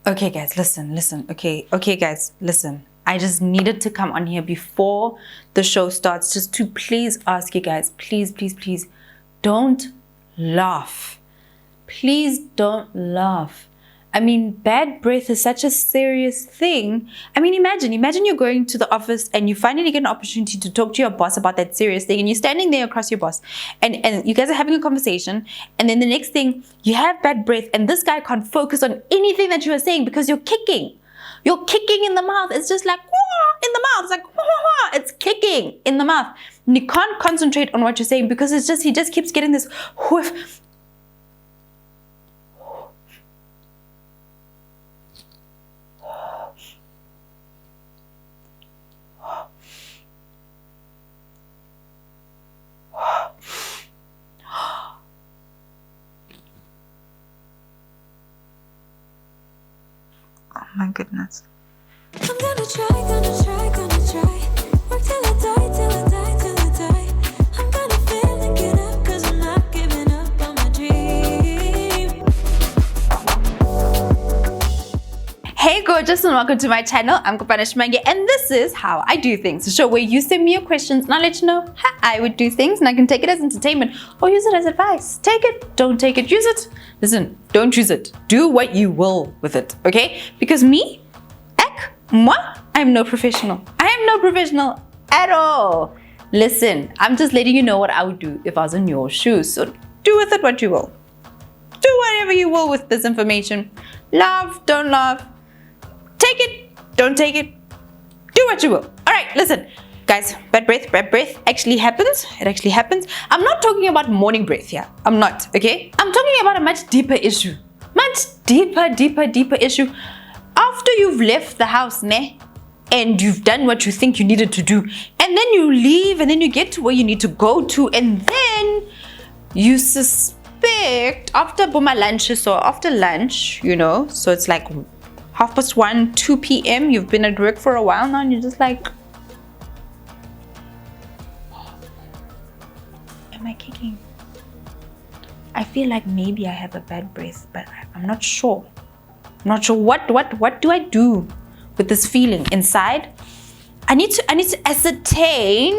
Okay guys, listen. Okay guys, listen. I just needed to come on here before the show starts just to please ask you guys, please, don't laugh. Please don't laugh. I mean, bad breath is such a serious thing. I mean, imagine you're going to the office and you finally get an opportunity to talk to your boss about that serious thing, and you're standing there across your boss and you guys are having a conversation, and then the next thing you have bad breath and this guy can't focus on anything that you are saying because you're kicking. You're kicking in the mouth. It's just like in the mouth. It's like it's kicking in the mouth. And you can't concentrate on what you're saying because he just keeps getting this whiff. Oh my goodness. I'm gonna try. Work till I die. I'm gonna fail and get up, 'cause I'm not giving up on my dream. Hey gorgeous, and welcome to my channel. I'm Kopano Shimange, and this is how I do things. A show where you send me your questions and I'll let you know how I would do things, and I can take it as entertainment or use it as advice. Take it, don't take it, use it. Listen, don't use it. Do what you will with it, okay? Because me, I'm no professional. I am no professional at all. Listen, I'm just letting you know what I would do if I was in your shoes. So do with it what you will. Do whatever you will with this information. Laugh, don't laugh. Take it, don't take it. Do what you will. All right, listen. Guys, bad breath actually happens. It actually happens. I'm not talking about morning breath here. I'm not, okay? I'm talking about a much deeper issue. Much deeper issue. After you've left the house, and you've done what you think you needed to do, and then you leave, and then you get to where you need to go to, and then you suspect after lunch, you know, so it's like 1:30, 2 p.m. You've been at work for a while now, and you're just like, am I kicking? I feel like maybe I have a bad breath, but I'm not sure. I'm not sure what do I do with this feeling inside. I need to ascertain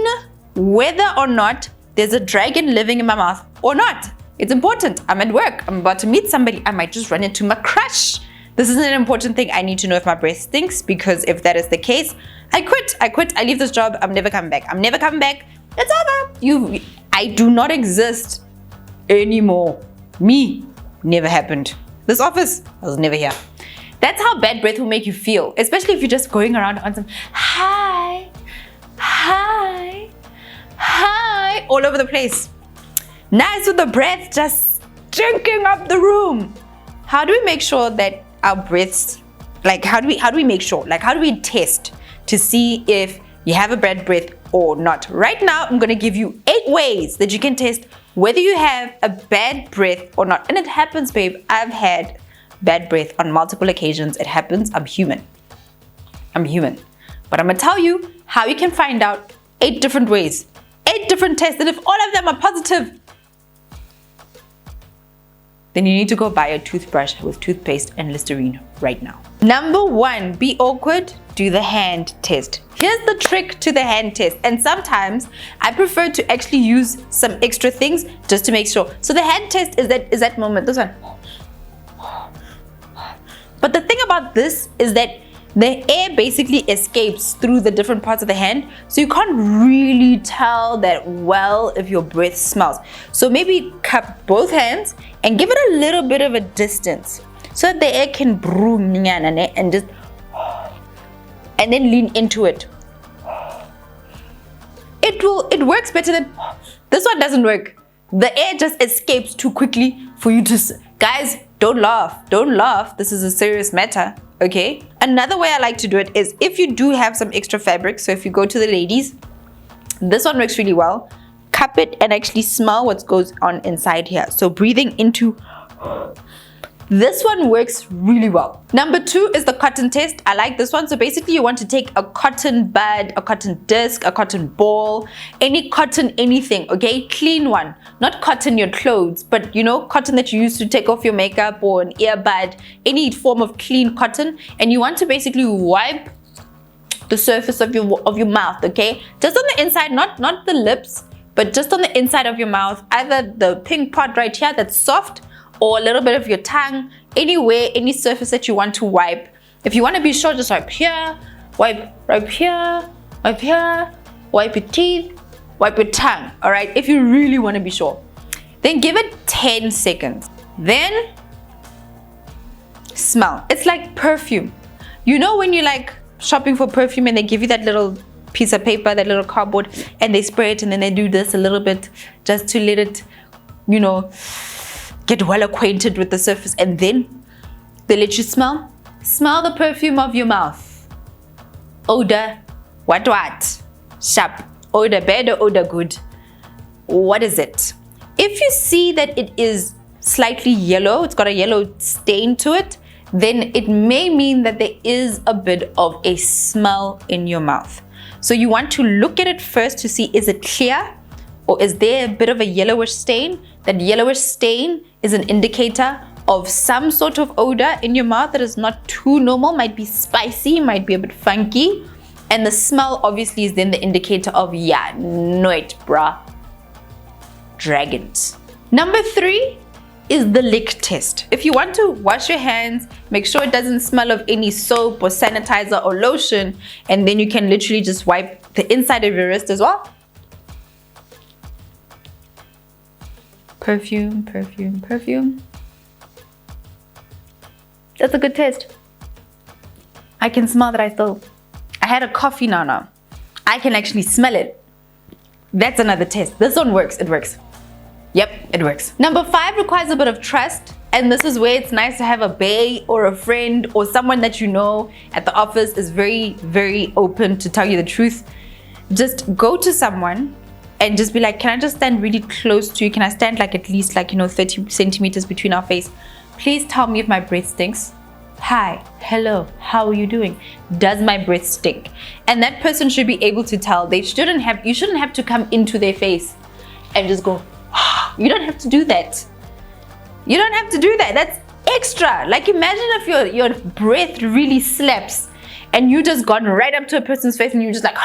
whether or not there's a dragon living in my mouth or not. It's important. I'm at work. I'm about to meet somebody. I might just run into my crush. This is an important thing. I need to know if my breath stinks, because if that is the case, I quit. I leave this job. I'm never coming back. It's over. I do not exist anymore. Me, never happened. This office, I was never here. That's how bad breath will make you feel, especially if you're just going around on some hi, all over the place. Nice with the breath just drinking up the room. How do we make sure that our breaths, like how do we make sure, like how do we test to see if you have a bad breath or not? Right now, I'm gonna give you 8 ways that you can test whether you have a bad breath or not. And it happens, babe. I've had bad breath on multiple occasions. It happens. I'm human. But I'm gonna tell you how you can find out 8 different ways, 8 different tests, and if all of them are positive, then you need to go buy a toothbrush with toothpaste and Listerine right now. Number 1, be awkward, do the hand test. Here's the trick to the hand test, and sometimes I prefer to actually use some extra things just to make sure. So the hand test is that moment, this one. But the thing about this is that the air basically escapes through the different parts of the hand, so you can't really tell that well if your breath smells. So maybe cup both hands and give it a little bit of a distance so that the air can brew and just, and then lean into it. It works better than this one. Doesn't work. The air just escapes too quickly for you to. Guys, don't laugh. This is a serious matter, okay? Another way I like to do it is if you do have some extra fabric. So if you go to the ladies, this one works really well. Cup it and actually smell what goes on inside here. So breathing into This one works really well. Number 2 is the cotton test. I like this one. So basically you want to take a cotton bud, a cotton disc, a cotton ball, any cotton anything, okay? Clean one. Not cotton your clothes, but you know, cotton that you use to take off your makeup or an earbud, any form of clean cotton. And you want to basically wipe the surface of your mouth, okay? Just on the inside, not the lips, but just on the inside of your mouth. Either the pink part right here that's soft, or a little bit of your tongue, anywhere, any surface that you want to wipe. If you want to be sure, just wipe here, wipe right here, wipe here, wipe your teeth, wipe your tongue, all right? If you really want to be sure. Then give it 10 seconds. Then smell. It's like perfume. You know when you're like shopping for perfume and they give you that little piece of paper, that little cardboard, and they spray it and then they do this a little bit just to let it, you know, get well acquainted with the surface, and then they let you smell. Smell the perfume of your mouth. Odor, what? Sharp. Odor bad or odor good? What is it? If you see that it is slightly yellow, it's got a yellow stain to it, then it may mean that there is a bit of a smell in your mouth. So you want to look at it first to see, is it clear? Or is there a bit of a yellowish stain? That yellowish stain is an indicator of some sort of odor in your mouth that is not too normal, might be spicy, might be a bit funky. And the smell obviously is then the indicator of, yeah, no it, bruh. Dragons. Number 3 is the lick test. If you want to wash your hands, make sure it doesn't smell of any soap or sanitizer or lotion, and then you can literally just wipe the inside of your wrist as well. Perfume, perfume, perfume. That's a good test. I can smell that I had a coffee now. I can actually smell it. That's another test. This one works, it works. Yep, it works. Number 5 requires a bit of trust. And this is where it's nice to have a bae or a friend or someone that you know at the office is very, very open to tell you the truth. Just go to someone and just be like, can I just stand really close to you? Can I stand like at least like, you know, 30 centimeters between our face? Please tell me if my breath stinks. Hi, hello, how are you doing? Does my breath stink? And that person should be able to tell. You shouldn't have to come into their face and just go, you don't have to do that. You don't have to do that. That's extra. Like imagine if your breath really slaps and you just gone right up to a person's face and you're just like,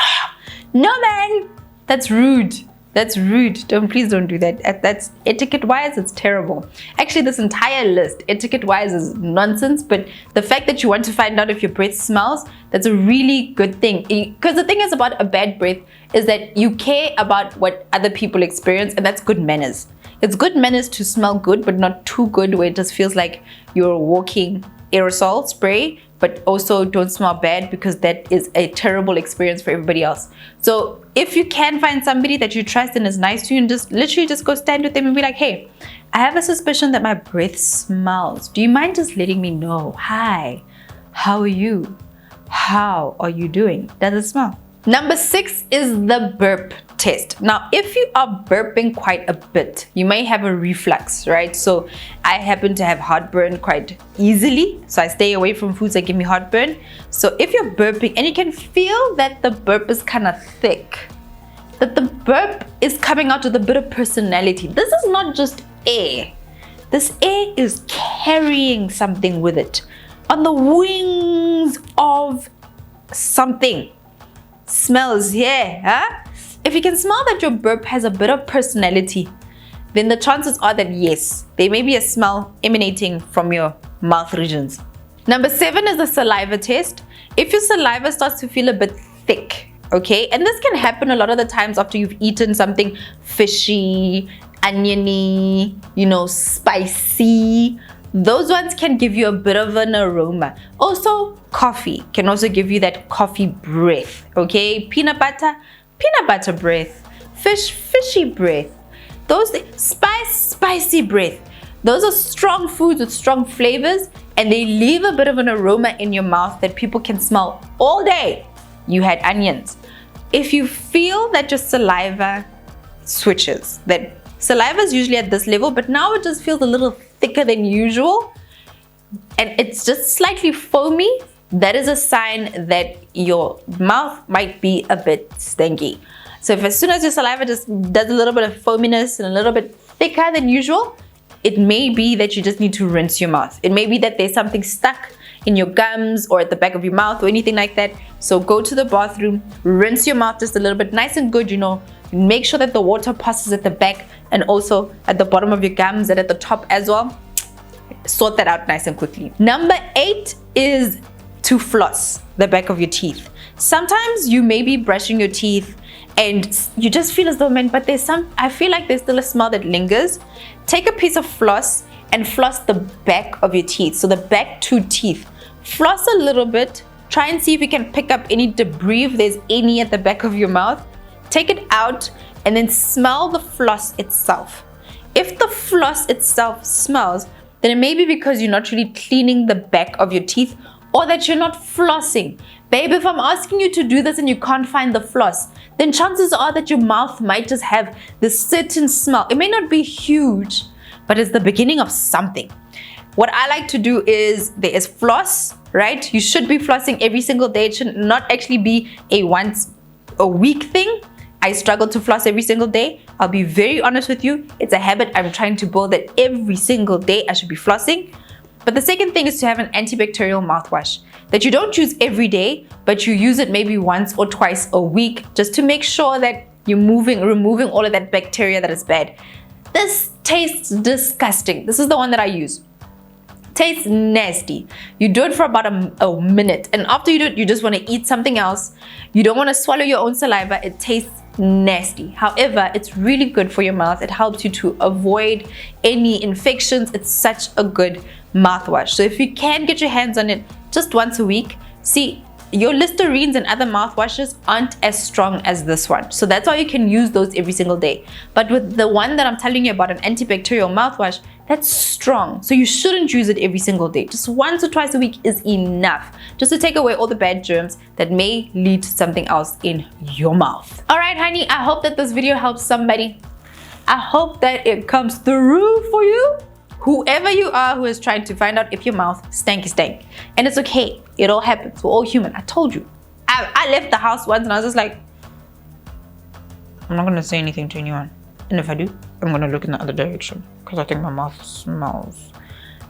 no man, that's rude. That's rude. Please don't do that. That's etiquette-wise, it's terrible. Actually, this entire list, etiquette-wise, is nonsense. But the fact that you want to find out if your breath smells, that's a really good thing. Because the thing is about a bad breath is that you care about what other people experience, and that's good manners. It's good manners to smell good, but not too good where it just feels like you're walking aerosol spray, but also don't smell bad, because that is a terrible experience for everybody else. So if you can find somebody that you trust and is nice to you, and just literally just go stand with them and be like, hey, I have a suspicion that my breath smells. Do you mind just letting me know? Hi, how are you? How are you doing? Does it smell? Number 6 is the burp test. Now, if you are burping quite a bit, you may have a reflux, right? So I happen to have heartburn quite easily. So I stay away from foods that give me heartburn. So if you're burping and you can feel that the burp is kind of thick, that the burp is coming out with a bit of personality. This is not just air. This air is carrying something with it on the wings of something. Smells here, huh? If you can smell that your burp has a bit of personality, then the chances are that yes, there may be a smell emanating from your mouth regions. Number 7 is the saliva test. If your saliva starts to feel a bit thick, okay, and this can happen a lot of the times after you've eaten something fishy, oniony, you know, spicy. Those ones can give you a bit of an aroma. Also, coffee can also give you that coffee breath, okay? Peanut butter breath. Fishy breath. Those spicy breath. Those are strong foods with strong flavors, and they leave a bit of an aroma in your mouth that people can smell all day. You had onions. If you feel that your saliva switches, that saliva is usually at this level, but now it just feels a little thicker than usual, and it's just slightly foamy, that is a sign that your mouth might be a bit stinky. So if as soon as your saliva just does a little bit of foaminess and a little bit thicker than usual, it may be that you just need to rinse your mouth. It may be that there's something stuck in your gums or at the back of your mouth or anything like that. So go to the bathroom, rinse your mouth just a little bit, nice and good, make sure that the water passes at the back and also at the bottom of your gums and at the top as well. Sort that out nice and quickly. Number 8 is to floss the back of your teeth. Sometimes you may be brushing your teeth and you just feel as though, man, but I feel like there's still a smell that lingers. Take a piece of floss and floss the back of your teeth. So the back 2 teeth. Floss a little bit. Try and see if you can pick up any debris, if there's any at the back of your mouth. Take it out and then smell the floss itself. If the floss itself smells, then it may be because you're not really cleaning the back of your teeth or that you're not flossing. Babe, if I'm asking you to do this and you can't find the floss, then chances are that your mouth might just have this certain smell. It may not be huge, but it's the beginning of something. What I like to do is, there is floss, right? You should be flossing every single day. It should not actually be a once a week thing. I struggle to floss every single day. I'll be very honest with you. It's a habit I'm trying to build, that every single day I should be flossing. But the second thing is to have an antibacterial mouthwash that you don't use every day, but you use it maybe once or twice a week, just to make sure that you're removing all of that bacteria that is bad. This tastes disgusting. This is the one that I use. Tastes nasty. You do it for about a minute, and after you do it, you just want to eat something else. You don't want to swallow your own saliva. It tastes nasty. However, it's really good for your mouth. It helps you to avoid any infections. It's such a good mouthwash. So if you can get your hands on it just once a week, see, your Listerines and other mouthwashes aren't as strong as this one. So that's why you can use those every single day. But with the one that I'm telling you about, an antibacterial mouthwash, that's strong. So you shouldn't use it every single day. Just once or twice a week is enough, just to take away all the bad germs that may lead to something else in your mouth. All right, honey, I hope that this video helps somebody. I hope that it comes through for you. Whoever you are who is trying to find out if your mouth stank. And it's okay. It all happens. We're all human. I told you. I left the house once and I was just like, I'm not going to say anything to anyone. And if I do, I'm going to look in the other direction because I think my mouth smells.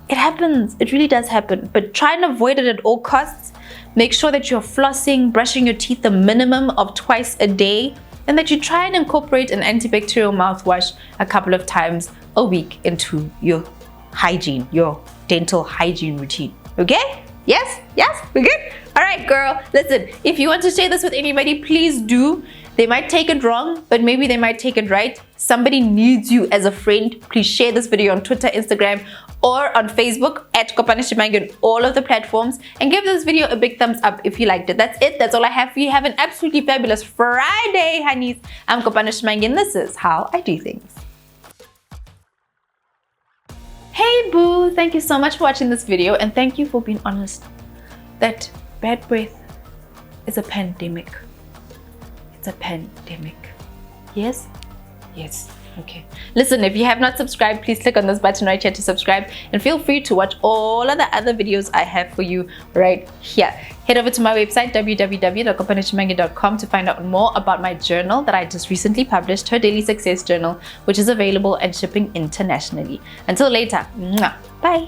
It happens. It really does happen. But try and avoid it at all costs. Make sure that you're flossing, brushing your teeth a minimum of twice a day, and that you try and incorporate an antibacterial mouthwash a couple of times a week into your hygiene, your dental hygiene routine. Okay? Yes, we're good? All right, girl, listen, if you want to share this with anybody, please do. They might take it wrong, but maybe they might take it right. Somebody needs you as a friend. Please share this video on Twitter, Instagram, or on Facebook at Kopano Shimange on all of the platforms, and give this video a big thumbs up if you liked it. That's it. That's all I have for you. Have an absolutely fabulous Friday, honeys. I'm Kopano Shimange, and this is how I do things. Hey boo, thank you so much for watching this video, and thank you for being honest that bad breath is a pandemic. It's a pandemic. Yes? Yes. Okay. Listen, if you have not subscribed, please click on this button right here to subscribe, and feel free to watch all of the other videos I have for you right here. Head over to my website www.kopanochimange.com to find out more about my journal that I just recently published, Her Daily Success Journal, which is available and shipping internationally. Until later, bye.